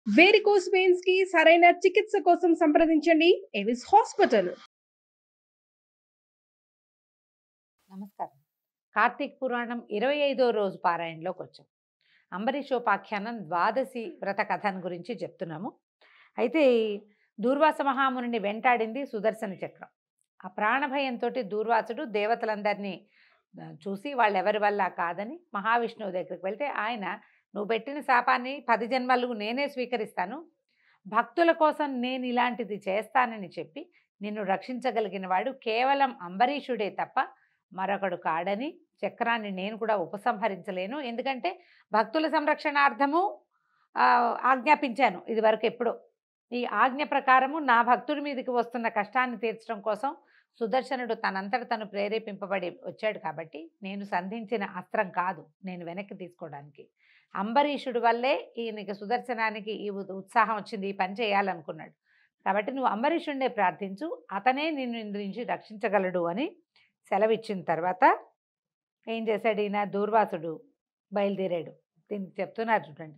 Varicose veins కి సరైన చికిత్స కోసం సంప్రదించండి ఎవిస్ హాస్పిటల్. నమస్కారం. కార్తీక పురాణం 25వ రోజు పారాయణలోకి వచ్చాం. అంబరీషోపాఖ్యానం ద్వాదశి వ్రత కథను గురించి చెప్తున్నాము. అయితే ఈ దూర్వాస మహామునిని వెంటాడింది సుదర్శన చక్రం. ఆ ప్రాణభయంతో దూర్వాసుడు దేవతలందరినీ చూసి వాళ్ళెవరి వల్ల కాదని మహావిష్ణువు దగ్గరికి వెళ్తే ఆయన, నువ్వు పెట్టిన శాపాన్ని 10 జన్మలు నేనే స్వీకరిస్తాను, భక్తుల కోసం నేను ఇలాంటిది చేస్తానని చెప్పి నిన్ను రక్షించగలిగిన వాడు కేవలం అంబరీషుడే తప్ప మరొకడు కాడని, చక్రాన్ని నేను కూడా ఉపసంహరించలేను, ఎందుకంటే భక్తుల సంరక్షణార్థము ఆజ్ఞాపించాను ఇది వరకు ఎప్పుడో. ఈ ఆజ్ఞ ప్రకారము నా భక్తుడి మీదకి వస్తున్న కష్టాన్ని తీర్చడం కోసం సుదర్శనుడు తనంతట తను ప్రేరేపింపబడి వచ్చాడు కాబట్టి నేను సంధించిన అస్త్రం కాదు నేను వెనక్కి తీసుకోవడానికి. అంబరీషుడి వల్లే ఈయనకి సుదర్శనానికి ఈ ఉత్సాహం వచ్చింది, ఈ పని చేయాలనుకున్నాడు. కాబట్టి నువ్వు అంబరీషుడినే ప్రార్థించు, అతనే నిన్ను ఇందు నుంచి రక్షించగలడు అని సెలవిచ్చిన తర్వాత ఏం చేశాడు ఈయన? దూర్వాసుడు బయలుదేరాడు. దీనికి చెప్తున్నారు చూడండి,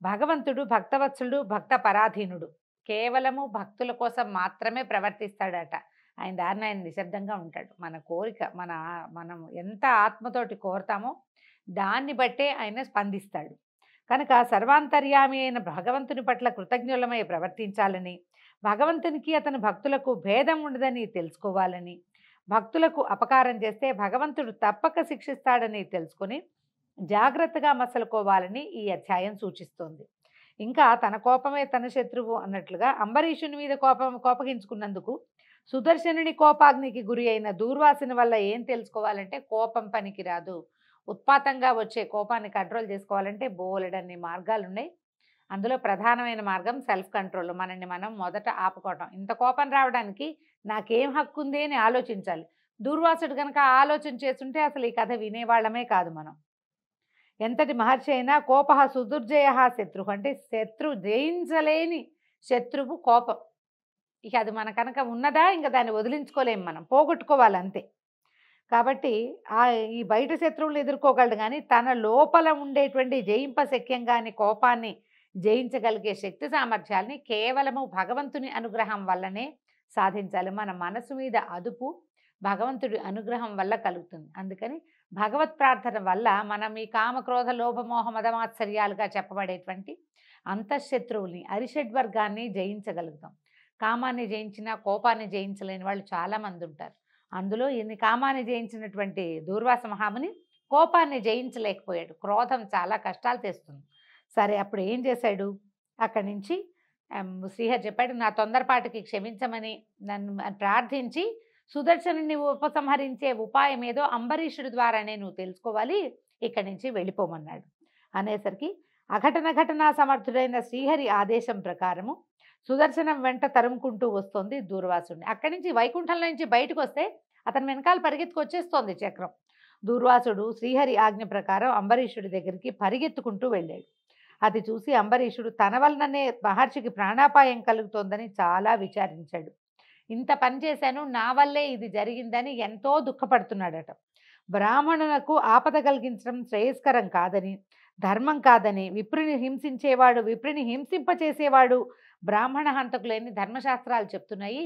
భగవంతుడు భక్తవత్సలుడు, భక్త పరాధీనుడు, కేవలము భక్తుల కోసం మాత్రమే ప్రవర్తిస్తాడట. ఆయన దారిని ఆయన నిశ్శబ్దంగా ఉంటాడు. మన కోరిక మనం ఎంత ఆత్మతోటి కోరుతామో దాన్ని బట్టే ఆయన స్పందిస్తాడు. కనుక సర్వాంతర్యామి అయిన భగవంతుని పట్ల కృతజ్ఞులమై ప్రవర్తించాలని, భగవంతునికి అతని భక్తులకు భేదం ఉండదని తెలుసుకోవాలని, భక్తులకు అపకారం చేస్తే భగవంతుడు తప్పక శిక్షిస్తాడని తెలుసుకొని జాగ్రత్తగా మసలుకోవాలని ఈ అధ్యాయం సూచిస్తోంది. ఇంకా తన కోపమే తన శత్రువు అన్నట్లుగా అంబరీషుని మీద కోపగించుకున్నందుకు సుదర్శనుని కోపాగ్నికి గురి అయిన దూర్వాసుని వల్ల ఏం తెలుసుకోవాలంటే, కోపం పనికి రాదు. ఉత్పాతంగా వచ్చే కోపాన్ని కంట్రోల్ చేసుకోవాలంటే బోలెడన్ని మార్గాలు ఉన్నాయి. అందులో ప్రధానమైన మార్గం సెల్ఫ్ కంట్రోల్. మనల్ని మనం మొదట ఆపుకోవటం. ఇంత కోపం రావడానికి నాకేం హక్కు ఉంది అని ఆలోచించాలి. దూర్వాసుడు కనుక ఆలోచన చేస్తుంటే అసలు ఈ కథ వినేవాళ్ళమే కాదు మనం. ఎంతటి మహర్షి అయినా కోప సుదుర్జయ శత్రు, అంటే శత్రు జయించలేని శత్రువు కోపం. ఇక అది మన కనుక ఉన్నదా ఇంకా దాన్ని వదిలించుకోలేము, మనం పోగొట్టుకోవాలి అంతే. కాబట్టి ఈ బయట శత్రువులు ఎదుర్కోగలడు, కానీ తన లోపల ఉండేటువంటి జయింపశక్యంగాని కోపాన్ని జయించగలిగే శక్తి సామర్థ్యాల్ని కేవలము భగవంతుని అనుగ్రహం వల్లనే సాధించాలి. మన మనసు మీద అదుపు భగవంతుడి అనుగ్రహం వల్ల కలుగుతుంది. అందుకని భగవత్ ప్రార్థన వల్ల మనం ఈ కామక్రోధ లోభమోహ మదమాత్సర్యాలుగా చెప్పబడేటువంటి అంతఃశత్రువుల్ని, అరిషడ్వర్గాన్ని జయించగలుగుతాం. కామాన్ని జయించినా కోపాన్ని జయించలేని వాళ్ళు చాలామంది ఉంటారు. అందులో ఇన్ని కామాన్ని జయించినటువంటి దూర్వాస మహాముని కోపాన్ని జయించలేకపోయాడు. క్రోధం చాలా కష్టాలు తెస్తుంది. సరే, అప్పుడు ఏం చేశాడు? అక్కడి నుంచి శ్రీహరి చెప్పాడు, నా తొందరపాటుకి క్షమించమని నన్ను ప్రార్థించి సుదర్శనుని ఉపసంహరించే ఉపాయం ఏదో అంబరీషుడి ద్వారానే నువ్వు తెలుసుకోవాలి, ఇక్కడి నుంచి వెళ్ళిపోమన్నాడు. అనేసరికి ఘటనా సమర్థుడైన శ్రీహరి ఆదేశం ప్రకారము సుదర్శనం వెంట తరుముకుంటూ వస్తుంది దూర్వాసుడిని. అక్కడి నుంచి వైకుంఠంలో నుంచి బయటకు వస్తే అతని వెనకాల పరిగెత్తుకొచ్చేస్తోంది చక్రం. దూర్వాసుడు శ్రీహరి ఆజ్ఞ ప్రకారం అంబరీషుడి దగ్గరికి పరిగెత్తుకుంటూ వెళ్ళాడు. అది చూసి అంబరీషుడు తన వలననే మహర్షికి ప్రాణాపాయం కలుగుతోందని చాలా విచారించాడు. ఇంత పని చేశాను, నా వల్లే ఇది జరిగిందని ఎంతో దుఃఖపడుతున్నాడట. బ్రాహ్మణులకు ఆపద కలిగించడం శ్రేయస్కరం కాదని, ధర్మం కాదని, విప్రుని హింసించేవాడు విప్రుని హింసింపచేసేవాడు బ్రాహ్మణ హంతకులేని ధర్మశాస్త్రాలు చెప్తున్నాయి.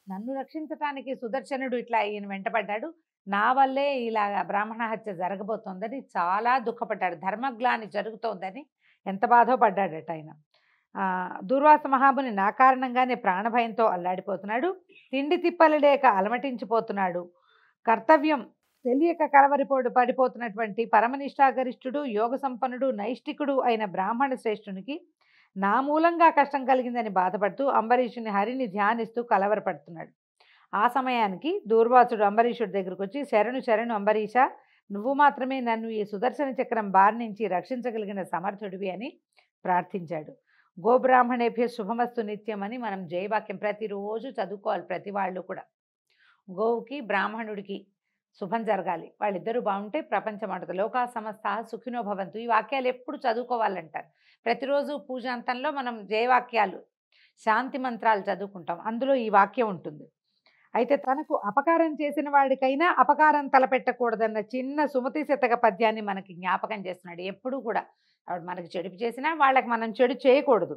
నన్ను రక్షించటానికి సుదర్శనుడు ఇట్లా ఈయన వెంటబడ్డాడు, నా వల్లే ఇలా బ్రాహ్మణ హత్య జరగబోతోందని చాలా దుఃఖపడ్డాడు. ధర్మగ్లాని జరుగుతోందని ఎంత బాధపడ్డాడట ఆయన. దూర్వాస మహాముని నా కారణంగానే ప్రాణభయంతో అల్లాడిపోతున్నాడు, తిండి తిప్పలు లేక అలమటించిపోతున్నాడు, కర్తవ్యం తెలియక పడిపోతున్నటువంటి పరమనిష్టాగరిష్ఠుడు, యోగ సంపన్నుడు, నైష్టికుడు అయిన బ్రాహ్మణ శ్రేష్ఠునికి నా మూలంగా కష్టం కలిగిందని బాధపడుతూ అంబరీషుని హరిని ధ్యానిస్తూ కలవరపడుతున్నాడు. ఆ సమయానికి దూర్వాసుడు అంబరీషుడి దగ్గరకు వచ్చి, శరణు అంబరీష, నువ్వు మాత్రమే నన్ను ఈ సుదర్శన చక్రం బారి నుంచి రక్షించగలిగిన సమర్థుడివి అని ప్రార్థించాడు. గోబ్రాహ్మణేభ్య శుభమస్తు నిత్యం అని మనం జయవాక్యం ప్రతిరోజు చదువుకోవాలి. ప్రతి వాళ్ళు కూడా గోవుకి బ్రాహ్మణుడికి శుభం జరగాలి, వాళ్ళిద్దరూ బాగుంటే ప్రపంచం అంటది. లోకా సమస్త సుఖినో భవంతు, ఈ వాక్యాలు ఎప్పుడు చదువుకోవాలంటారు. ప్రతిరోజు పూజాంతంలో మనం జయవాక్యాలు, శాంతి మంత్రాలు చదువుకుంటాం, అందులో ఈ వాక్యం ఉంటుంది. అయితే తనకు అపకారం చేసిన వాడికైనా అపకారం తలపెట్టకూడదన్న చిన్న సుమతి శతక పద్యాన్ని మనకి జ్ఞాపకం చేస్తున్నాడు. ఎప్పుడూ కూడా ఆవిడ మనకి చెడు చేసినా వాళ్ళకి మనం చెడు చేయకూడదు.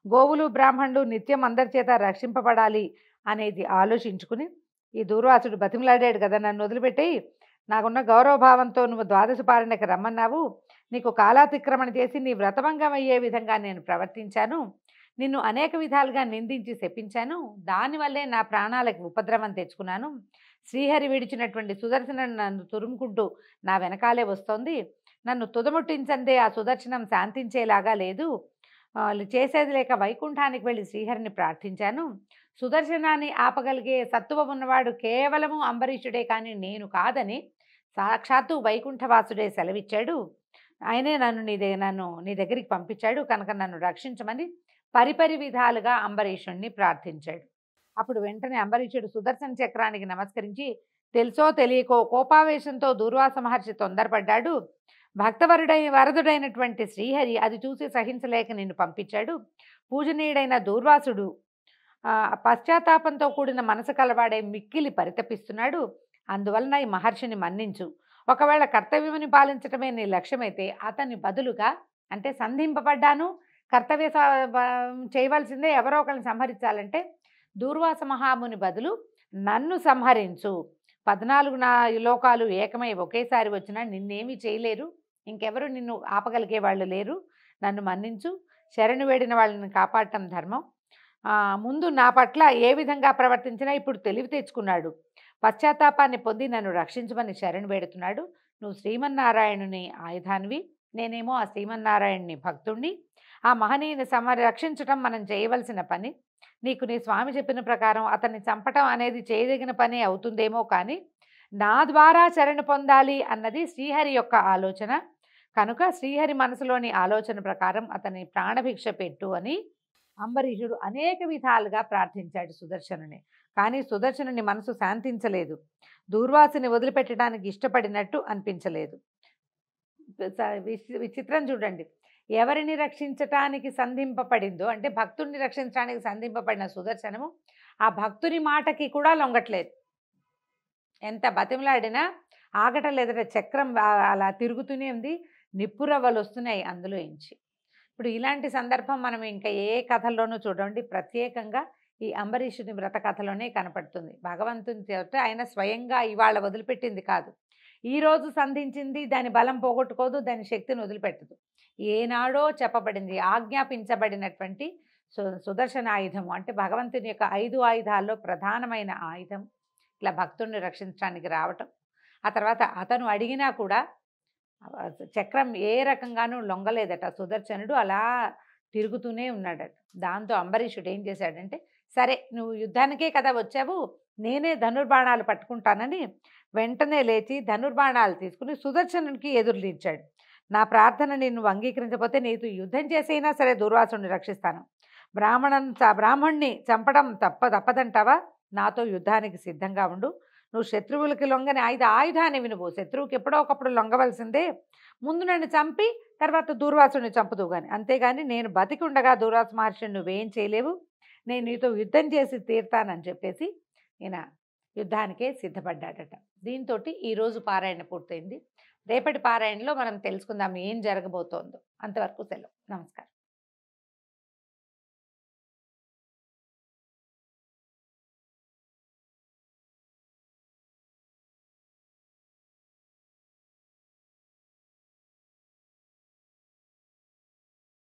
గోవులు బ్రాహ్మణులు నిత్యం అందరి చేత రక్షింపబడాలి అనేది ఆలోచించుకుని ఈ దూర్వాసుడు బతిమలాడాడు కదా, నన్ను వదిలిపెట్టి నాకున్న గౌరవభావంతో నువ్వు ద్వాదశ పారణకి రమ్మన్నావు, నీకు కాలాతిక్రమణ చేసి నీ వ్రతభంగం అయ్యే విధంగా నేను ప్రవర్తించాను, నిన్ను అనేక విధాలుగా నిందించి శపించాను, దానివల్లే నా ప్రాణాలకు ఉపద్రవం తెచ్చుకున్నాను, శ్రీహరి విడిచినటువంటి సుదర్శనం నన్ను తురుముకుంటూ నా వెనకాలే వస్తోంది, నన్ను తుదముట్టించందే ఆ సుదర్శనం శాంతించేలాగా లేదు, చేసేది లేక వైకుంఠానికి వెళ్ళి శ్రీహరిని ప్రార్థించాను, సుదర్శనాన్ని ఆపగలిగే సత్తువ ఉన్నవాడు కేవలము అంబరీషుడే కానీ నేను కాదని సాక్షాత్తు వైకుంఠవాసుడే సెలవిచ్చాడు, ఆయనే నన్ను నీ దగ్గరికి పంపించాడు కనుక నన్ను రక్షించమని పరిపరి విధాలుగా అంబరీషుణ్ణి ప్రార్థించాడు. అప్పుడు వెంటనే అంబరీషుడు సుదర్శన చక్రానికి నమస్కరించి తెలుసో తెలియకో కోపావేశంతో దూర్వాస మహర్షి తొందరపడ్డాడు, వరదుడైనటువంటి శ్రీహరి అది చూసి సహించలేక నిన్ను పంపించాడు, పూజనీయుడైన దూర్వాసుడు పశ్చాత్తాపంతో కూడిన మనసు కలవాడే మిక్కిలి పరితపిస్తున్నాడు, అందువలన ఈ మహర్షిని మన్నించు, ఒకవేళ కర్తవ్యముని పాలించటమే నీ లక్ష్యమైతే అతని బదులుగా అంటే సంధింపబడ్డాను కర్తవ్య చేయవలసిందే, ఎవరో ఒకరిని సంహరించాలంటే దూర్వాస మహాముని బదులు నన్ను సంహరించు, 14 లోకాలు ఏకమై ఒకేసారి వచ్చినా నిన్నేమీ చేయలేరు, ఇంకెవరు నిన్ను ఆపగలిగే వాళ్ళు లేరు, నన్ను మన్నించు, శరణు వేడిన వాళ్ళని కాపాడటం ధర్మం, ముందు నా పట్ల ఏ విధంగా ప్రవర్తించినా ఇప్పుడు తెలివి తెచ్చుకున్నాడు, పశ్చాత్తాపాన్ని పొంది నన్ను రక్షించమని శరణు వేడుతున్నాడు, నువ్వు శ్రీమన్నారాయణుని ఆయుధానివి, నేనేమో ఆ శ్రీమన్నారాయణుని భక్తుణ్ణి, ఆ మహనీయుని రక్షించటం మనం చేయవలసిన పని, నీకు నీ స్వామి చెప్పిన ప్రకారం అతన్ని చంపటం అనేది చేయదగిన పని అవుతుందేమో కానీ నా ద్వారా శరణు పొందాలి అన్నది శ్రీహరి యొక్క ఆలోచన కనుక శ్రీహరి మనసులోని ఆలోచన ప్రకారం అతని ప్రాణభిక్ష పెట్టు అని అంబరీషుడు అనేక విధాలుగా ప్రార్థించాడు సుదర్శనుని. కానీ సుదర్శనుని మనసు శాంతించలేదు, దూర్వాసుని వదిలిపెట్టడానికి ఇష్టపడినట్టు అనిపించలేదు. విచిత్రం చూడండి, ఎవరిని రక్షించటానికి సంధింపబడిందో అంటే భక్తుడిని రక్షించడానికి సంధింపబడిన సుదర్శనము ఆ భక్తుని మాటకి కూడా లొంగట్లేదు, ఎంత బతిమలాడినా ఆగటలేదట, చక్రం అలా తిరుగుతూనే ఉంది, నిప్పురవ్వలు వస్తున్నాయి అందులో ఇంచి. ఇప్పుడు ఇలాంటి సందర్భం మనం ఇంకా ఏ కథల్లోనూ చూడండి, ప్రత్యేకంగా ఈ అంబరీషుని వ్రత కథలోనే కనపడుతుంది. భగవంతుని చేత ఆయన స్వయంగా ఇవాళ వదిలిపెట్టింది కాదు, ఈరోజు సంధించింది దాని బలం పోగొట్టుకోదు, దాని శక్తిని వదిలిపెట్టదు, ఏనాడో చెప్పబడింది ఆజ్ఞాపించబడినటువంటి సుదర్శన ఆయుధము అంటే భగవంతుని యొక్క 5 ఆయుధాల్లో ప్రధానమైన ఆయుధం ఇట్లా భక్తుడిని రక్షించడానికి రావటం. ఆ తర్వాత అతను అడిగినా కూడా చక్రం ఏ రకంగానూ లొంగలేదట, సుదర్శనుడు అలా తిరుగుతూనే ఉన్నాడట. దాంతో అంబరీషుడు ఏం చేశాడంటే, సరే నువ్వు యుద్ధానికే కదా వచ్చావు, నేనే ధనుర్బాణాలు పట్టుకుంటానని వెంటనే లేచి ధనుర్బాణాలు తీసుకుని సుదర్శనునికి ఎదురులించాడు. నా ప్రార్థన నిన్ను అంగీకరించకపోతే నీతో యుద్ధం చేసైనా సరే దూర్వాసుని రక్షిస్తాను, బ్రాహ్మణ్ణి చంపడం తప్పదంటావా, నాతో యుద్ధానికి సిద్ధంగా ఉండు, నువ్వు శత్రువులకి లొంగని ఆయుధాన్ని నువ్వు శత్రువుకి ఎప్పుడో ఒకప్పుడు లొంగవలసిందే, ముందు నన్ను చంపి తర్వాత దూర్వాసుని చంపుతూ కానీ, అంతేగాని నేను బతికి ఉండగా దూర్వాస మహర్షిని నువ్వేం చేయలేవు, నేను నీతో యుద్ధం చేసి తీరుతానని చెప్పేసి ఈయన యుద్ధానికే సిద్ధపడ్డాడట. దీంతో ఈరోజు పారాయణ పూర్తయింది. రేపటి పారాయణలో మనం తెలుసుకుందాం ఏం జరగబోతోందో. అంతవరకు సెలవు. నమస్కారం.